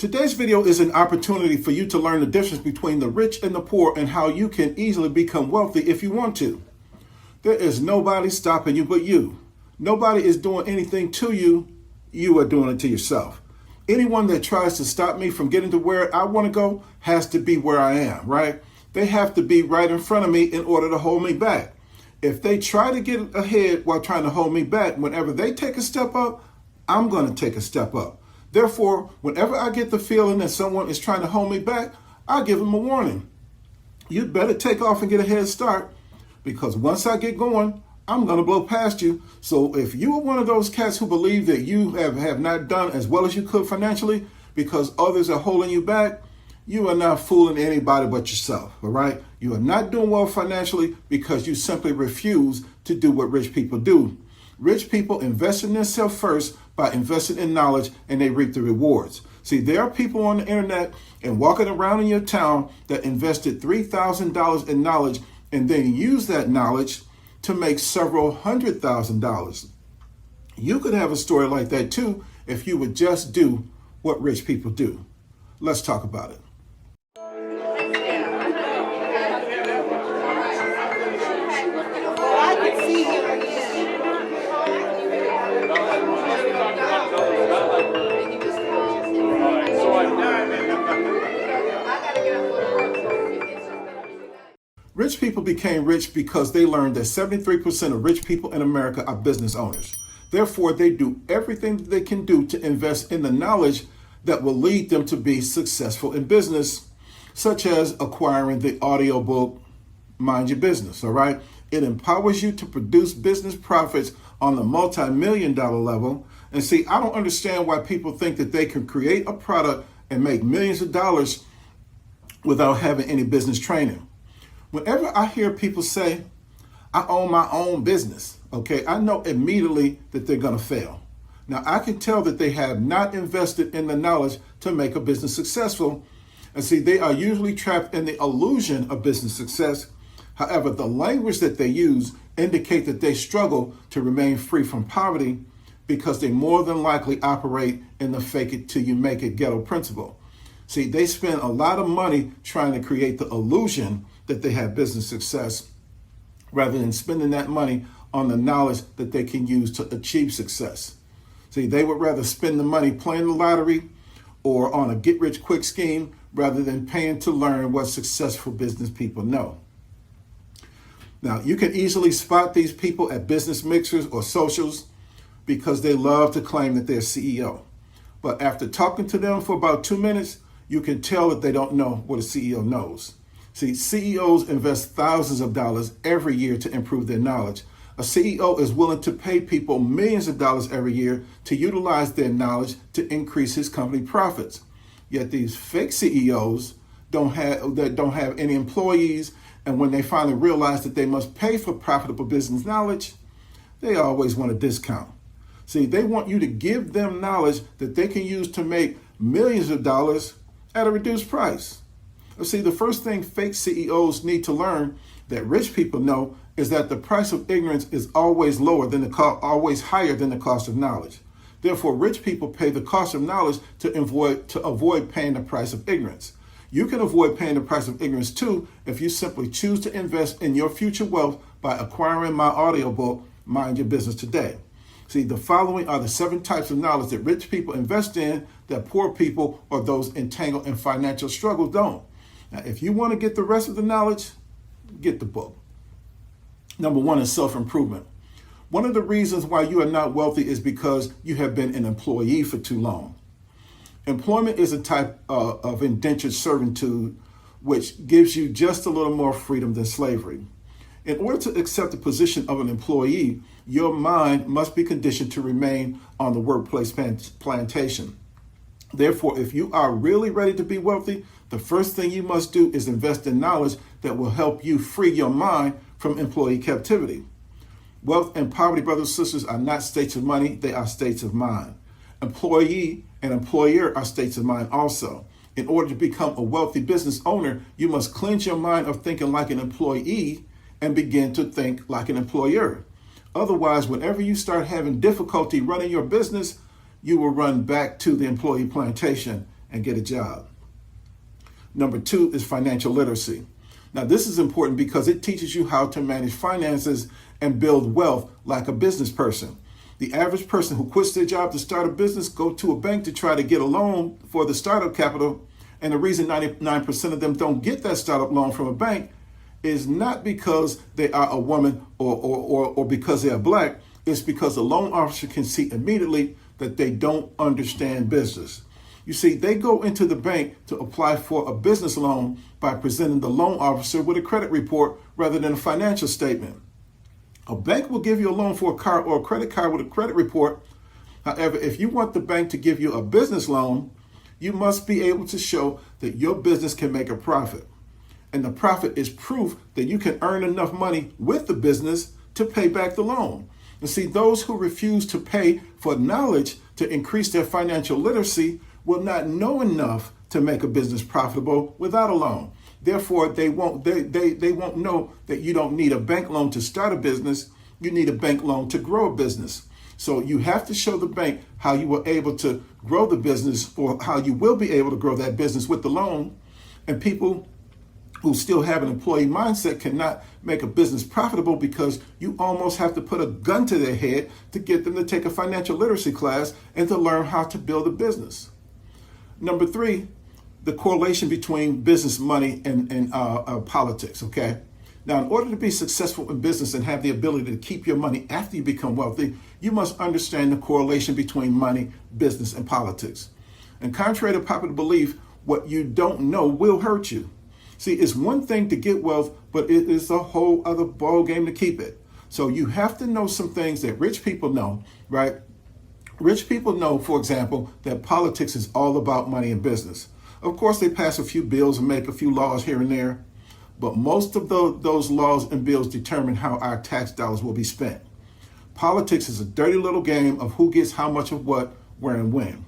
Today's video is an opportunity for you to learn the difference between the rich and the poor and how you can easily become wealthy if you want to. There is nobody stopping you but you. Nobody is doing anything to you. You are doing it to yourself. Anyone that tries to stop me from getting to where I want to go has to be where I am, right? They have to be right in front of me in order to hold me back. If they try to get ahead while trying to hold me back, whenever they take a step up, I'm going to take a step up. Therefore, whenever I get the feeling that someone is trying to hold me back, I give them a warning. You'd better take off and get a head start, because once I get going, I'm going to blow past you. So if you are one of those cats who believe that you have not done as well as you could financially because others are holding you back, you are not fooling anybody but yourself, all right? You are not doing well financially because you simply refuse to do what rich people do. Rich people invest in themselves first by investing in knowledge, and they reap the rewards. See, there are people on the internet and walking around in your town that invested $3,000 in knowledge and then use that knowledge to make several $100,000. You could have a story like that too if you would just do what rich people do. Let's talk about it. Rich people became rich because they learned that 73% of rich people in America are business owners. Therefore, they do everything that they can do to invest in the knowledge that will lead them to be successful in business, such as acquiring the audiobook, Mind Your Business, all right? It empowers you to produce business profits on the multi-million-dollar level. And see, I don't understand why people think that they can create a product and make millions of dollars without having any business training. Whenever I hear people say, I own my own business, okay, I know immediately that they're going to fail. Now, I can tell that they have not invested in the knowledge to make a business successful. And see, they are usually trapped in the illusion of business success. However, the language that they use indicate that they struggle to remain free from poverty because they more than likely operate in the fake it till you make it ghetto principle. See, they spend a lot of money trying to create the illusion that they have business success rather than spending that money on the knowledge that they can use to achieve success. See, they would rather spend the money playing the lottery or on a get-rich-quick scheme rather than paying to learn what successful business people know. Now, you can easily spot these people at business mixers or socials because they love to claim that they're CEO. But after talking to them for about 2 minutes, you can tell that they don't know what a CEO knows. See, CEOs invest thousands of dollars every year to improve their knowledge. A CEO is willing to pay people millions of dollars every year to utilize their knowledge to increase his company profits. Yet these fake CEOs don't have any employees, and when they finally realize that they must pay for profitable business knowledge, they always want a discount. See, they want you to give them knowledge that they can use to make millions of dollars at a reduced price. See, the first thing fake CEOs need to learn that rich people know is that the price of ignorance is always always higher than the cost of knowledge. Therefore, rich people pay the cost of knowledge to avoid paying the price of ignorance. You can avoid paying the price of ignorance too if you simply choose to invest in your future wealth by acquiring my audiobook, Mind Your Business Today. See, the following are the 7 types of knowledge that rich people invest in that poor people or those entangled in financial struggle don't. Now, if you want to get the rest of the knowledge, get the book. Number 1 is self-improvement. One of the reasons why you are not wealthy is because you have been an employee for too long. Employment is a type of indentured servitude, which gives you just a little more freedom than slavery. In order to accept the position of an employee, your mind must be conditioned to remain on the workplace plantation. Therefore, if you are really ready to be wealthy, the first thing you must do is invest in knowledge that will help you free your mind from employee captivity. Wealth and poverty, brothers and sisters, are not states of money, they are states of mind. Employee and employer are states of mind also. In order to become a wealthy business owner, you must cleanse your mind of thinking like an employee and begin to think like an employer. Otherwise, whenever you start having difficulty running your business, you will run back to the employee plantation and get a job. Number 2 is financial literacy. Now, this is important because it teaches you how to manage finances and build wealth like a business person. The average person who quits their job to start a business go to a bank to try to get a loan for the startup capital. And the reason 99% of them don't get that startup loan from a bank is not because they are a woman or because they are black. It's because the loan officer can see immediately that they don't understand business. You see, they go into the bank to apply for a business loan by presenting the loan officer with a credit report rather than a financial statement. A bank will give you a loan for a car or a credit card with a credit report. However, if you want the bank to give you a business loan, you must be able to show that your business can make a profit. And the profit is proof that you can earn enough money with the business to pay back the loan. And see, those who refuse to pay for knowledge to increase their financial literacy will not know enough to make a business profitable without a loan. Therefore, they won't know that you don't need a bank loan to start a business. You need a bank loan to grow a business. So you have to show the bank how you were able to grow the business or how you will be able to grow that business with the loan. And people who still have an employee mindset cannot make a business profitable because you almost have to put a gun to their head to get them to take a financial literacy class and to learn how to build a business. Number 3, the correlation between business, money, and politics, okay? Now, in order to be successful in business and have the ability to keep your money after you become wealthy, you must understand the correlation between money, business, and politics. And contrary to popular belief, what you don't know will hurt you. See, it's one thing to get wealth, but it is a whole other ball game to keep it. So you have to know some things that rich people know, right? Rich people know, for example, that politics is all about money and business. Of course, they pass a few bills and make a few laws here and there, but most of those laws and bills determine how our tax dollars will be spent. Politics is a dirty little game of who gets how much of what, where, and when.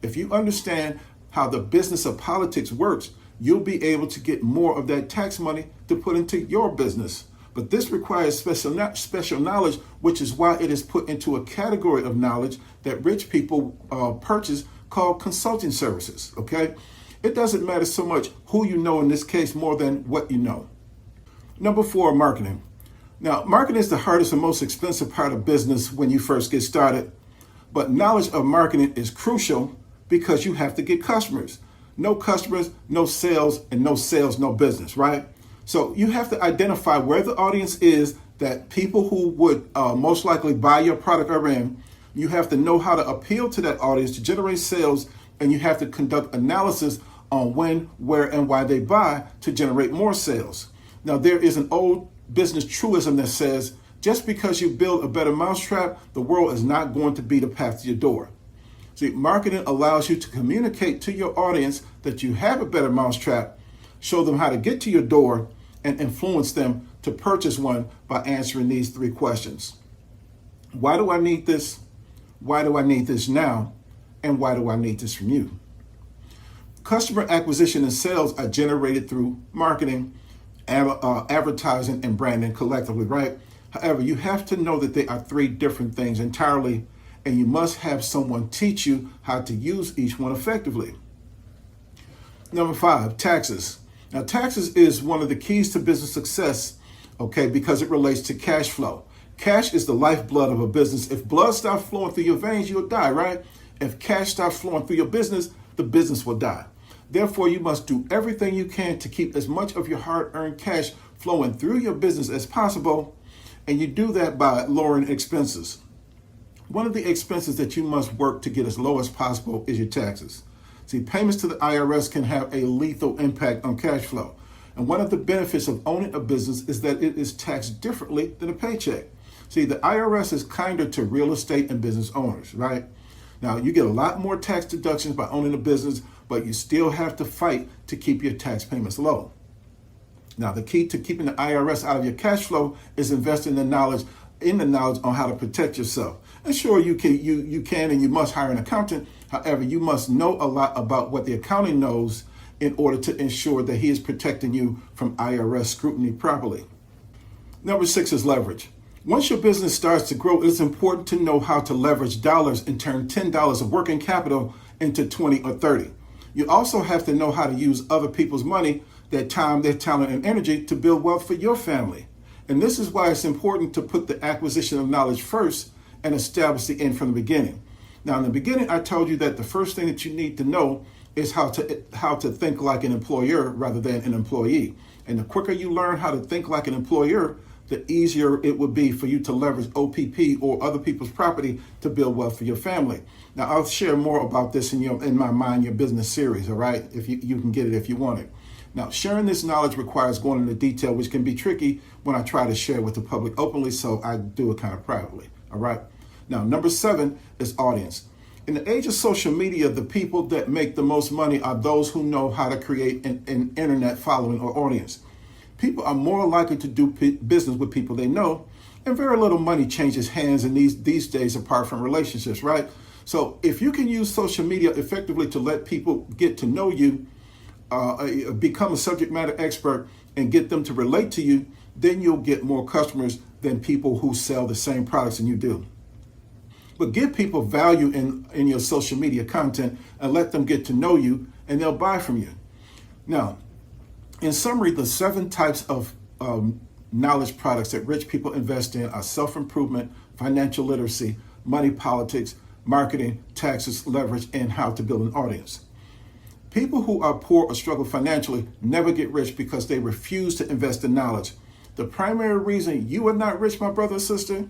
If you understand how the business of politics works, you'll be able to get more of that tax money to put into your business. But this requires special knowledge, which is why it is put into a category of knowledge that rich people purchase called consulting services, okay? It doesn't matter so much who you know in this case more than what you know. Number 4, marketing. Now, marketing is the hardest and most expensive part of business when you first get started. But knowledge of marketing is crucial because you have to get customers. No customers, no sales, and no sales, no business, right? So you have to identify where the audience is that people who would most likely buy your product are in. You have to know how to appeal to that audience to generate sales, and you have to conduct analysis on when, where, and why they buy to generate more sales. Now, there is an old business truism that says, just because you build a better mousetrap, the world is not going to be the path to your door. See, marketing allows you to communicate to your audience that you have a better mousetrap, show them how to get to your door, and influence them to purchase one by answering these 3 questions. Why do I need this? Why do I need this now? And why do I need this from you? Customer acquisition and sales are generated through marketing, advertising, and branding collectively, right? However, you have to know that they are 3 different things entirely, and you must have someone teach you how to use each one effectively. Number 5, taxes. Now, taxes is one of the keys to business success, okay, because it relates to cash flow. Cash is the lifeblood of a business. If blood stops flowing through your veins, you'll die, right? If cash stops flowing through your business, the business will die. Therefore, you must do everything you can to keep as much of your hard-earned cash flowing through your business as possible, and you do that by lowering expenses. One of the expenses that you must work to get as low as possible is your taxes. See, payments to the IRS can have a lethal impact on cash flow. And one of the benefits of owning a business is that it is taxed differently than a paycheck. See, the IRS is kinder to real estate and business owners, right? Now, you get a lot more tax deductions by owning a business, but you still have to fight to keep your tax payments low. Now, the key to keeping the IRS out of your cash flow is investing in the knowledge on how to protect yourself. And sure, you can and you must hire an accountant. However, you must know a lot about what the accounting knows in order to ensure that he is protecting you from IRS scrutiny properly. Number 6 is leverage. Once your business starts to grow, it is important to know how to leverage dollars and turn $10 of working capital into 20 or 30. You also have to know how to use other people's money, their time, their talent, and energy to build wealth for your family. And this is why it's important to put the acquisition of knowledge first and establish the end from the beginning. Now, in the beginning, I told you that the first thing that you need to know is how to think like an employer rather than an employee. And the quicker you learn how to think like an employer, the easier it would be for you to leverage OPP or other people's property to build wealth for your family. Now, I'll share more about this in my Mind Your Business series, all right? If you can get it if you want it. Now, sharing this knowledge requires going into detail, which can be tricky when I try to share with the public openly, so I do it kind of privately, all right? Now, number 7 is audience. In the age of social media, the people that make the most money are those who know how to create an internet following or audience. People are more likely to do business with people they know, and very little money changes hands in these days apart from relationships, right? So if you can use social media effectively to let people get to know you, become a subject matter expert, and get them to relate to you, then you'll get more customers than people who sell the same products than you do. But give people value in your social media content and let them get to know you, and they'll buy from you. Now, in summary, the 7 types of knowledge products that rich people invest in are self-improvement, financial literacy, money politics, marketing, taxes, leverage, and how to build an audience. People who are poor or struggle financially never get rich because they refuse to invest in knowledge. The primary reason you are not rich, my brother or sister,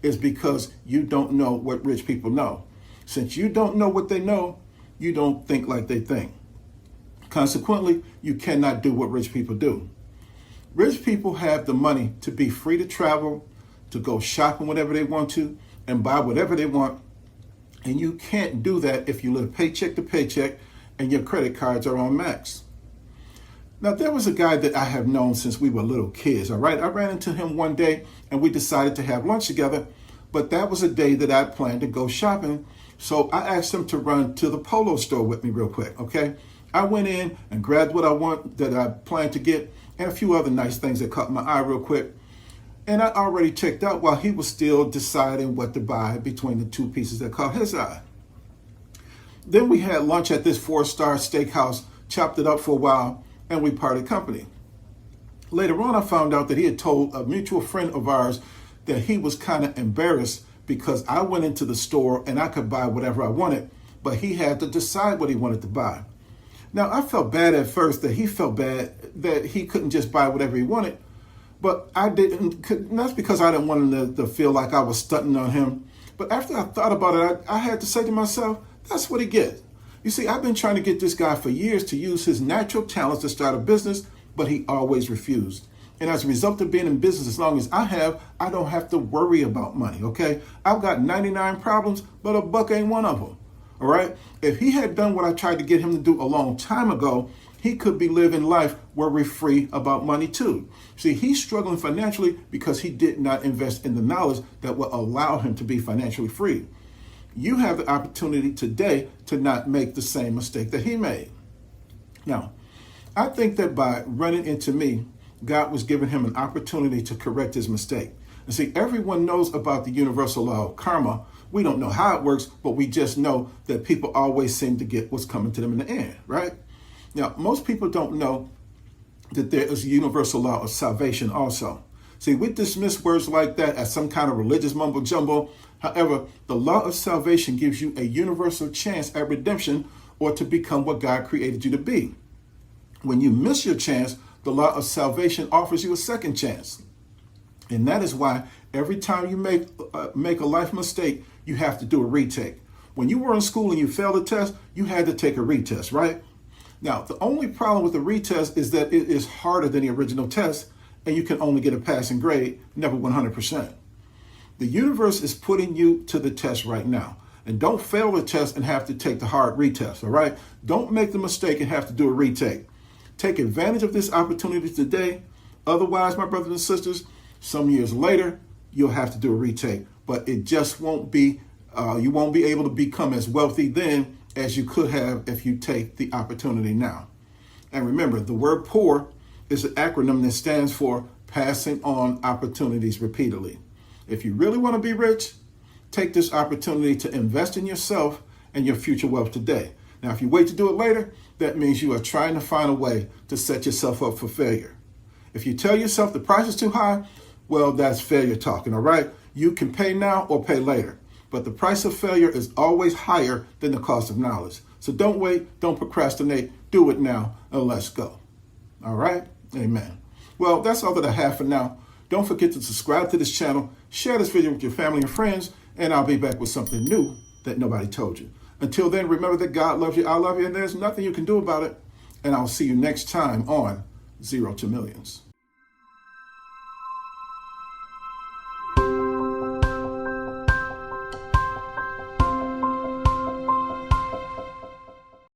is because you don't know what rich people know. Since you don't know what they know, you don't think like they think. Consequently, you cannot do what rich people do. Rich people have the money to be free to travel, to go shopping whenever they want to, and buy whatever they want. And you can't do that if you live paycheck to paycheck and your credit cards are on max. Now, there was a guy that I have known since we were little kids, all right? I ran into him one day and we decided to have lunch together, but that was a day that I planned to go shopping. So I asked him to run to the Polo store with me real quick, okay? I went in and grabbed what I planned to get and a few other nice things that caught my eye real quick. And I already checked out while he was still deciding what to buy between the 2 pieces that caught his eye. Then we had lunch at this 4-star steakhouse, chopped it up for a while, and we parted company. Later on, I found out that he had told a mutual friend of ours that he was kind of embarrassed because I went into the store and I could buy whatever I wanted, but he had to decide what he wanted to buy. Now, I felt bad at first that he felt bad that he couldn't just buy whatever he wanted, but I didn't, that's because I didn't want him to feel like I was stunting on him. But after I thought about it, I had to say to myself, that's what he gets. You see, I've been trying to get this guy for years to use his natural talents to start a business, but he always refused. And as a result of being in business as long as I have, I don't have to worry about money, okay? I've got 99 problems, but a buck ain't one of them, all right? If he had done what I tried to get him to do a long time ago, he could be living life where we're free about money too. See, he's struggling financially because he did not invest in the knowledge that will allow him to be financially free. You have the opportunity today to not make the same mistake that he made. Now, I think that by running into me, God was giving him an opportunity to correct his mistake. And see, everyone knows about the universal law of karma. We don't know how it works, but we just know that people always seem to get what's coming to them in the end, right? Now, most people don't know that there is a universal law of salvation also. See, we dismiss words like that as some kind of religious mumbo jumbo. However, the law of salvation gives you a universal chance at redemption or to become what God created you to be. When you miss your chance, the law of salvation offers you a second chance. And that is why every time you make a life mistake, you have to do a retake. When you were in school and you failed a test, you had to take a retest, right? Now, the only problem with the retest is that it is harder than the original test, and you can only get a passing grade, never 100%. The universe is putting you to the test right now. And don't fail the test and have to take the hard retest, all right? Don't make the mistake and have to do a retake. Take advantage of this opportunity today. Otherwise, my brothers and sisters, some years later, you'll have to do a retake. But it just won't be, you won't be able to become as wealthy then as you could have if you take the opportunity now. And remember, the word poor is an acronym that stands for passing on opportunities repeatedly. If you really want to be rich, take this opportunity to invest in yourself and your future wealth today. Now, if you wait to do it later, that means you are trying to find a way to set yourself up for failure. If you tell yourself the price is too high, well, that's failure talking, all right? You can pay now or pay later, but the price of failure is always higher than the cost of knowledge. So don't wait, don't procrastinate, do it now, and let's go. All right? Amen. Well, that's all that I have for now. Don't forget to subscribe to this channel, share this video with your family and friends, and I'll be back with something new that nobody told you. Until then, remember that God loves you, I love you, and there's nothing you can do about it. And I'll see you next time on 0 to Millions.